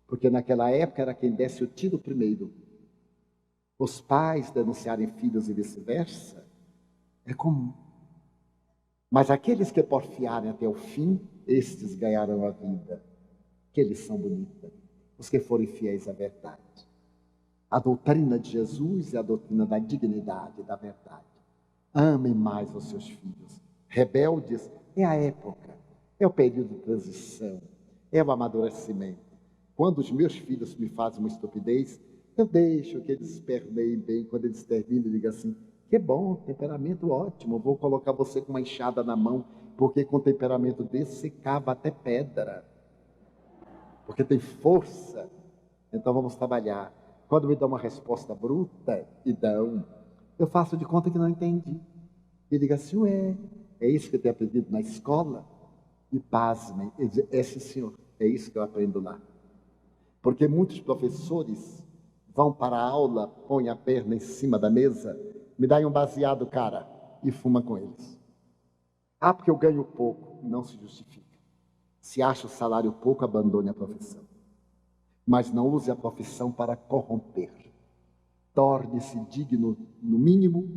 Porque naquela época era quem desse o tiro primeiro. Os pais denunciarem filhos e vice-versa é comum. Mas aqueles que porfiarem até o fim, estes ganharão a vida. Que lição bonita. Os que forem fiéis à verdade. A doutrina de Jesus é a doutrina da dignidade, da verdade. Amem mais os seus filhos. Rebeldes é a época, é o período de transição, é o amadurecimento. Quando os meus filhos me fazem uma estupidez, eu deixo que eles esperneiem bem. Quando eles terminam, eu digo assim, Que bom, temperamento ótimo. Vou colocar você com uma enxada na mão, porque com temperamento desse você cava até pedra. Porque tem força. Então vamos trabalhar. Quando me dão uma resposta bruta, e dão, eu faço de conta que não entendi. E digo assim, ué, é isso que eu tenho aprendido na escola? E pasmem, ele diz, é sim senhor, é isso que eu aprendo lá. Porque muitos professores vão para a aula, põem a perna em cima da mesa, me dá um baseado, cara, e fuma com eles. Ah, porque eu ganho pouco. Não se justifica. Se acha o salário pouco, abandone a profissão. Mas não use a profissão para corromper. Torne-se digno, no mínimo,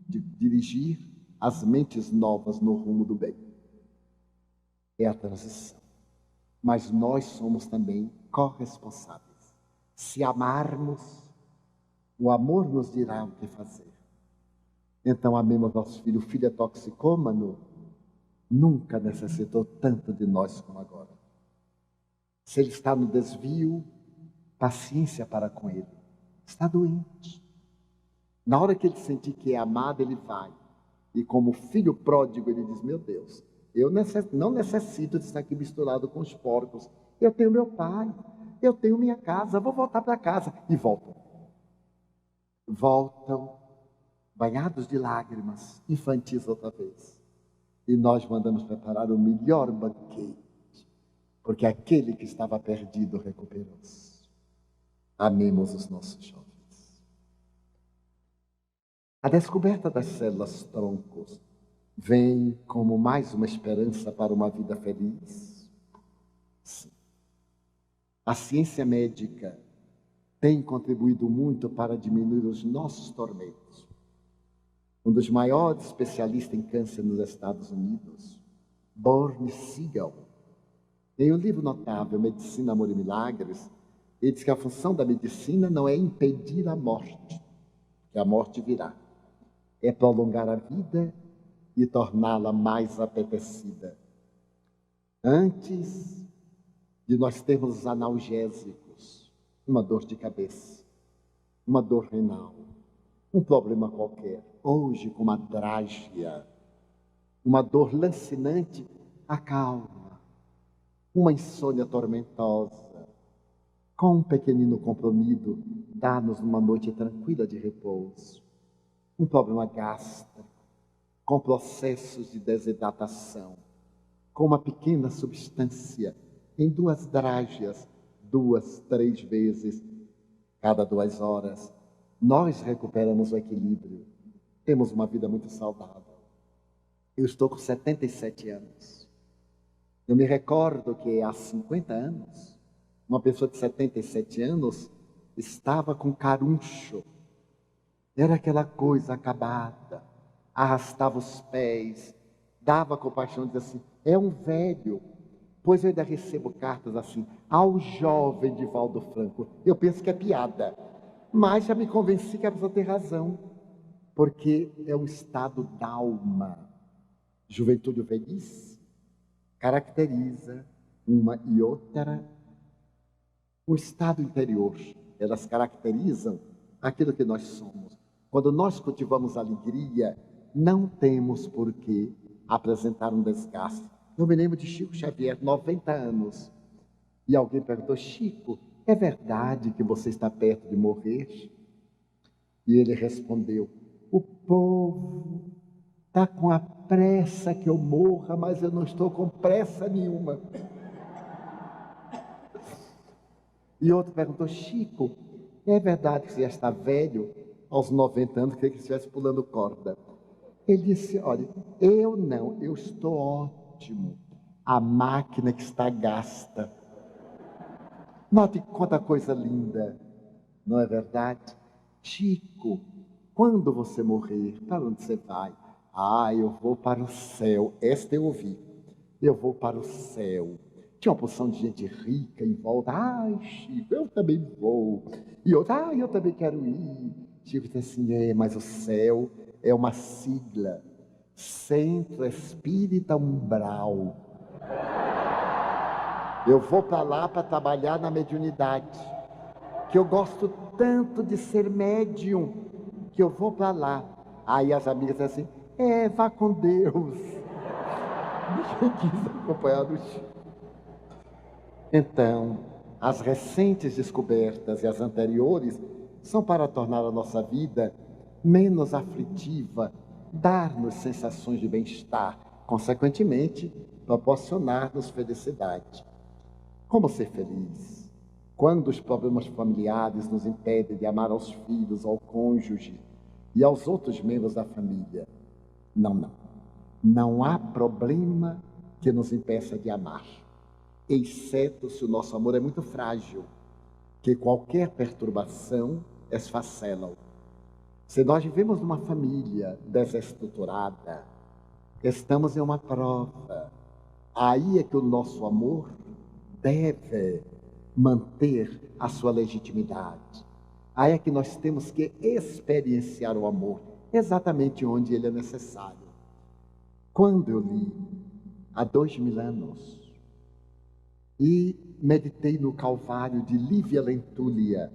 de dirigir as mentes novas no rumo do bem. É a transição. Mas nós somos também corresponsáveis. Se amarmos, o amor nos dirá o que fazer. Então amemos nosso filho. O filho é toxicômano, nunca necessitou tanto de nós como agora. Se ele está no desvio, paciência para com ele. Está doente. Na hora que ele sentir que é amado, ele vai. E como filho pródigo, ele diz, meu Deus, eu não necessito de estar aqui misturado com os porcos. Eu tenho meu pai, eu tenho minha casa, vou voltar para casa. E voltam. Voltam, banhados de lágrimas, infantis outra vez. E nós mandamos preparar o melhor banquete, porque aquele que estava perdido recuperou-se. Amemos os nossos jovens. A descoberta das células-troncos vem como mais uma esperança para uma vida feliz? Sim. A ciência médica tem contribuído muito para diminuir os nossos tormentos. Um dos maiores especialistas em câncer nos Estados Unidos, Boris Siegel, tem um livro notável, Medicina, Amor e Milagres. Ele diz que a função da medicina não é impedir a morte, que a morte virá. É prolongar a vida e torná-la mais apetecida. Antes de nós termos os analgésicos, uma dor de cabeça, uma dor renal, um problema qualquer, hoje com uma drágia, uma dor lancinante, acalma, uma insônia tormentosa, com um pequenino comprimido, dá-nos uma noite tranquila de repouso. Um problema gástrico, com processos de desidratação, com uma pequena substância, em 2 drágias, 2, 3 vezes, cada 2 horas, nós recuperamos o equilíbrio. Temos uma vida muito saudável. Eu estou com 77 anos. Eu me recordo que há 50 anos, uma pessoa de 77 anos estava com caruncho. Era aquela coisa acabada, arrastava os pés, dava compaixão, dizia assim, é um velho. Pois eu ainda recebo cartas assim, ao jovem Divaldo Franco. Eu penso que é piada, mas já me convenci que a pessoa tem razão, porque é um estado d'alma. Juventude ou velhice caracteriza uma e outra o estado interior. Elas caracterizam aquilo que nós somos. Quando nós cultivamos alegria, não temos por que apresentar um desgaste. Eu me lembro de Chico Xavier, 90 anos. E alguém perguntou, Chico, é verdade que você está perto de morrer? E ele respondeu, o povo está com a pressa que eu morra, mas eu não estou com pressa nenhuma. E outro perguntou, Chico, é verdade que você já está velho? Aos 90 anos, queria que estivesse pulando corda. Ele disse, olha, eu não, eu estou ótimo. A máquina que está gasta. Note quanta coisa linda, não é verdade? Chico, quando você morrer, para onde você vai? Ah, eu vou para o céu. Esta eu ouvi. Eu vou para o céu. Tinha uma porção de gente rica em volta. Ai, Chico, eu também vou. E outro, eu também quero ir. Chico disse assim, mas o céu é uma sigla. Centro Espírita Umbral. Eu vou para lá para trabalhar na mediunidade. Que eu gosto tanto de ser médium, que eu vou para lá. Aí as amigas dizem assim, vá com Deus. Ninguém quis acompanhar o Chico. Então, as recentes descobertas e as anteriores são para tornar a nossa vida menos aflitiva, dar-nos sensações de bem-estar, consequentemente, proporcionar-nos felicidade. Como ser feliz? Quando os problemas familiares nos impedem de amar aos filhos, ao cônjuge e aos outros membros da família. Não. Não há problema que nos impeça de amar, exceto se o nosso amor é muito frágil, que qualquer perturbação esfacela-o. Se nós vivemos numa família desestruturada, estamos em uma prova. Aí é que o nosso amor deve manter a sua legitimidade. Aí é que nós temos que experienciar o amor exatamente onde ele é necessário. Quando eu li, há 2000 anos, e meditei no Calvário de Lívia Lentúlia,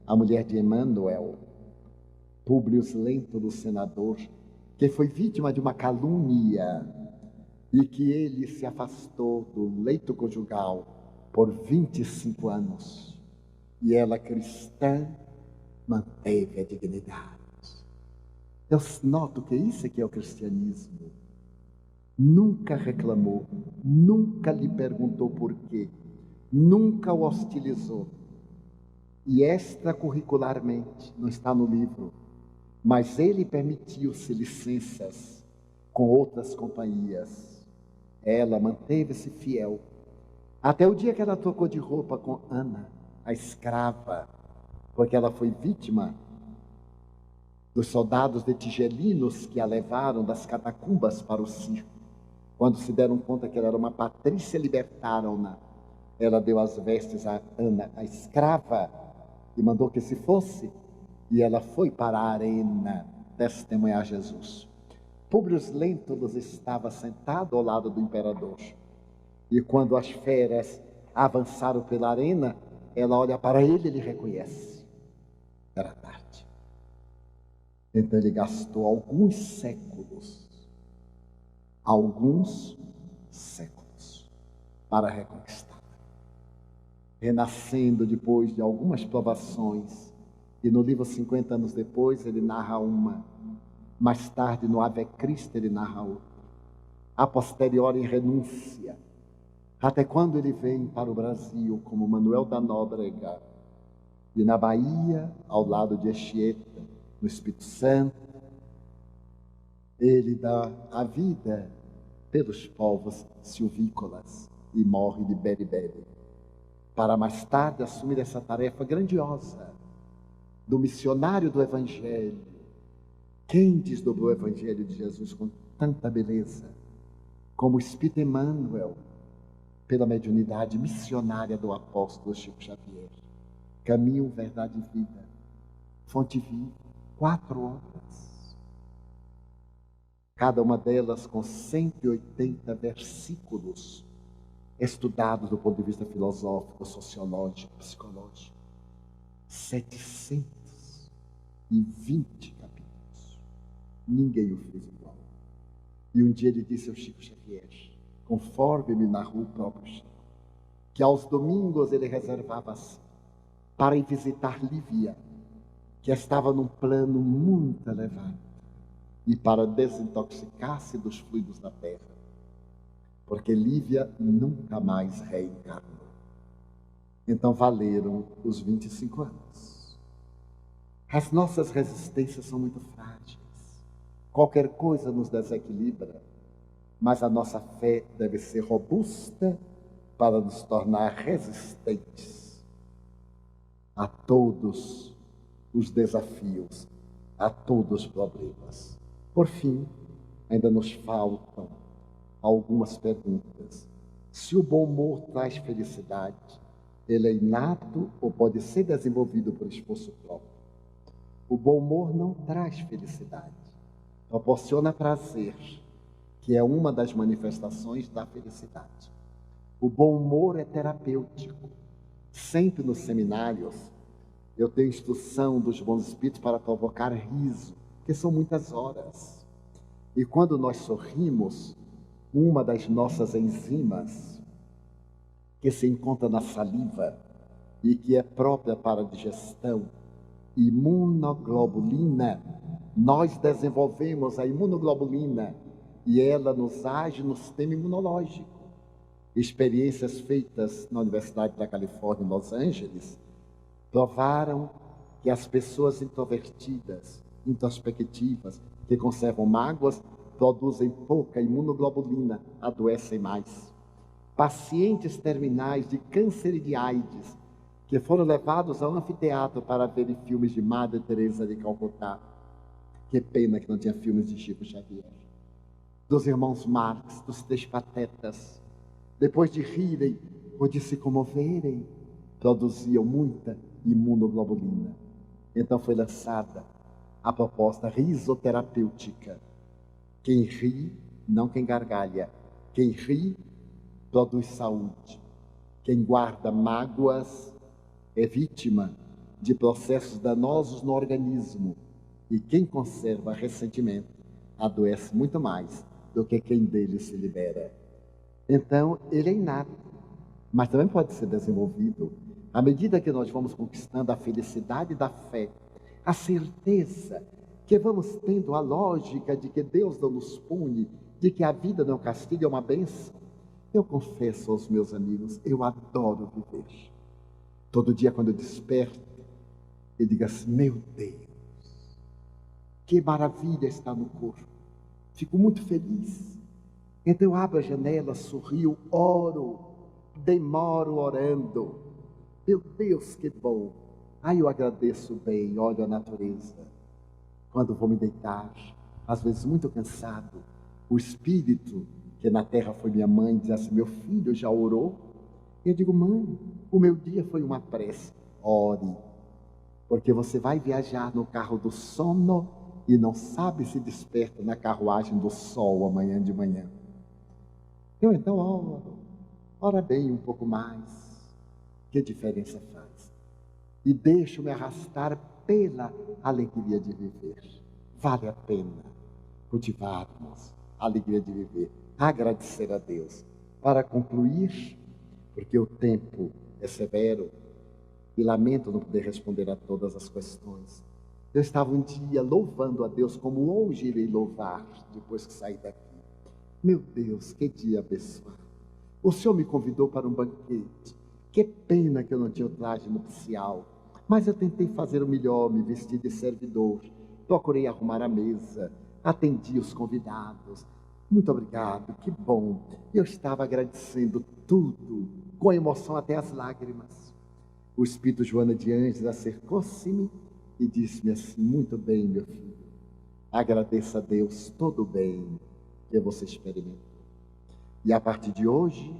a mulher de Emmanuel, Públio Lentulus, senador, que foi vítima de uma calúnia e que ele se afastou do leito conjugal por 25 anos. E ela, cristã, manteve a dignidade. Eu noto que isso aqui é o cristianismo. Nunca reclamou, nunca lhe perguntou por quê, nunca o hostilizou. E extracurricularmente, não está no livro, mas ele permitiu-se licenças com outras companhias. Ela manteve-se fiel, até o dia que ela trocou de roupa com Ana, a escrava, porque ela foi vítima dos soldados de Tigelinos que a levaram das catacumbas para o circo. Quando se deram conta que ela era uma patrícia, libertaram-na. Ela deu as vestes a Ana, a escrava, e mandou que se fosse. E ela foi para a arena testemunhar Jesus. Públio Lentulus estava sentado ao lado do imperador. E quando as feras avançaram pela arena, ela olha para ele e ele reconhece. Era tarde. Então ele gastou alguns séculos para reconquistar. Renascendo depois de algumas provações, e no livro 50 anos depois ele narra uma, mais tarde no Ave Cristo ele narra outra, a posteriori renúncia, até quando ele vem para o Brasil como Manuel da Nóbrega, e na Bahia, ao lado de Anchieta, no Espírito Santo, ele dá a vida pelos povos silvícolas e morre de beriberi, para mais tarde assumir essa tarefa grandiosa do missionário do Evangelho. Quem desdobrou o Evangelho de Jesus com tanta beleza como o Espírito Emmanuel, pela mediunidade missionária do apóstolo Chico Xavier? Caminho, verdade e vida, fonte viva, 4 obras, cada uma delas com 180 versículos, estudados do ponto de vista filosófico, sociológico, psicológico. 720 capítulos. Ninguém o fez igual. E um dia ele disse ao Chico Xavier, conforme me narrou o próprio Chico, que aos domingos ele reservava-se para ir visitar Lívia, que estava num plano muito elevado, e para desintoxicar-se dos fluidos da terra, porque Lívia nunca mais reencarnou. Então valeram os 25 anos. As nossas resistências são muito frágeis. Qualquer coisa nos desequilibra, mas a nossa fé deve ser robusta para nos tornar resistentes a todos os desafios, a todos os problemas. Por fim, ainda nos faltam algumas perguntas. Se o bom humor traz felicidade, ele é inato ou pode ser desenvolvido por esforço próprio? O bom humor não traz felicidade, proporciona prazer, que é uma das manifestações da felicidade. O bom humor é terapêutico. Sempre nos seminários, eu tenho instrução dos bons espíritos para provocar riso, que são muitas horas. E quando nós sorrimos, uma das nossas enzimas, que se encontra na saliva e que é própria para a digestão, imunoglobulina, nós desenvolvemos a imunoglobulina e ela nos age no sistema imunológico. Experiências feitas na Universidade da Califórnia, em Los Angeles, provaram que as pessoas introvertidas, introspectivas, que conservam mágoas, produzem pouca imunoglobulina, adoecem mais. Pacientes terminais de câncer e de AIDS, que foram levados ao anfiteatro para verem filmes de Madre Teresa de Calcutá. Que pena que não tinha filmes de Chico Xavier. Dos irmãos Marx, dos Três Patetas, depois de rirem ou de se comoverem, produziam muita imunoglobulina. Então foi lançada a proposta risoterapêutica. Quem ri, não quem gargalha. Quem ri, produz saúde. Quem guarda mágoas é vítima de processos danosos no organismo. E quem conserva ressentimento adoece muito mais do que quem dele se libera. Então, ele é inato, mas também pode ser desenvolvido. À medida que nós vamos conquistando a felicidade da fé, a certeza que vamos tendo a lógica de que Deus não nos pune, de que a vida não castiga, é uma bênção. Eu confesso aos meus amigos, eu adoro viver. Todo dia quando eu desperto, eu digo assim, meu Deus, que maravilha está no corpo. Fico muito feliz. Então eu abro a janela, sorrio, oro, demoro orando. Meu Deus, que bom. Aí eu agradeço bem, olho a natureza. Quando vou me deitar, às vezes muito cansado, o espírito, que na terra foi minha mãe, diz assim, meu filho já orou? Eu digo, mãe, o meu dia foi uma prece. Ore, porque você vai viajar no carro do sono e não sabe se desperta na carruagem do sol amanhã de manhã. Eu então oro, ora bem um pouco mais. Que diferença faz? E deixo-me arrastar pela alegria de viver. Vale a pena cultivarmos a alegria de viver, agradecer a Deus. Para concluir, porque o tempo é severo e lamento não poder responder a todas as questões. Eu estava um dia louvando a Deus como hoje irei louvar depois que sair daqui. Meu Deus, que dia abençoado. O Senhor me convidou para um banquete. Que pena que eu não tinha o traje nupcial. Mas eu tentei fazer o melhor, me vestir de servidor. Procurei arrumar a mesa, atendi os convidados. Muito obrigado, que bom. Eu estava agradecendo tudo, com emoção até as lágrimas. O Espírito Joana de Ângeles acercou-se-me e disse-me assim, muito bem, meu filho. Agradeça a Deus todo o bem que você experimentou. E a partir de hoje,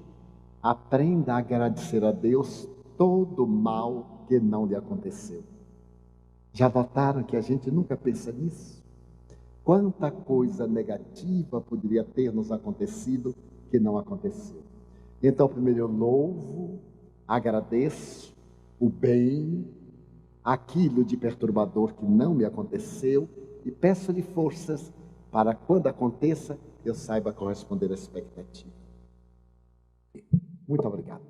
aprenda a agradecer a Deus todo o mal que não lhe aconteceu. Já notaram que a gente nunca pensa nisso? Quanta coisa negativa poderia ter nos acontecido que não aconteceu. Então, primeiro eu louvo, agradeço o bem, aquilo de perturbador que não me aconteceu e peço-lhe forças para quando aconteça, eu saiba corresponder à expectativa. Muito obrigado.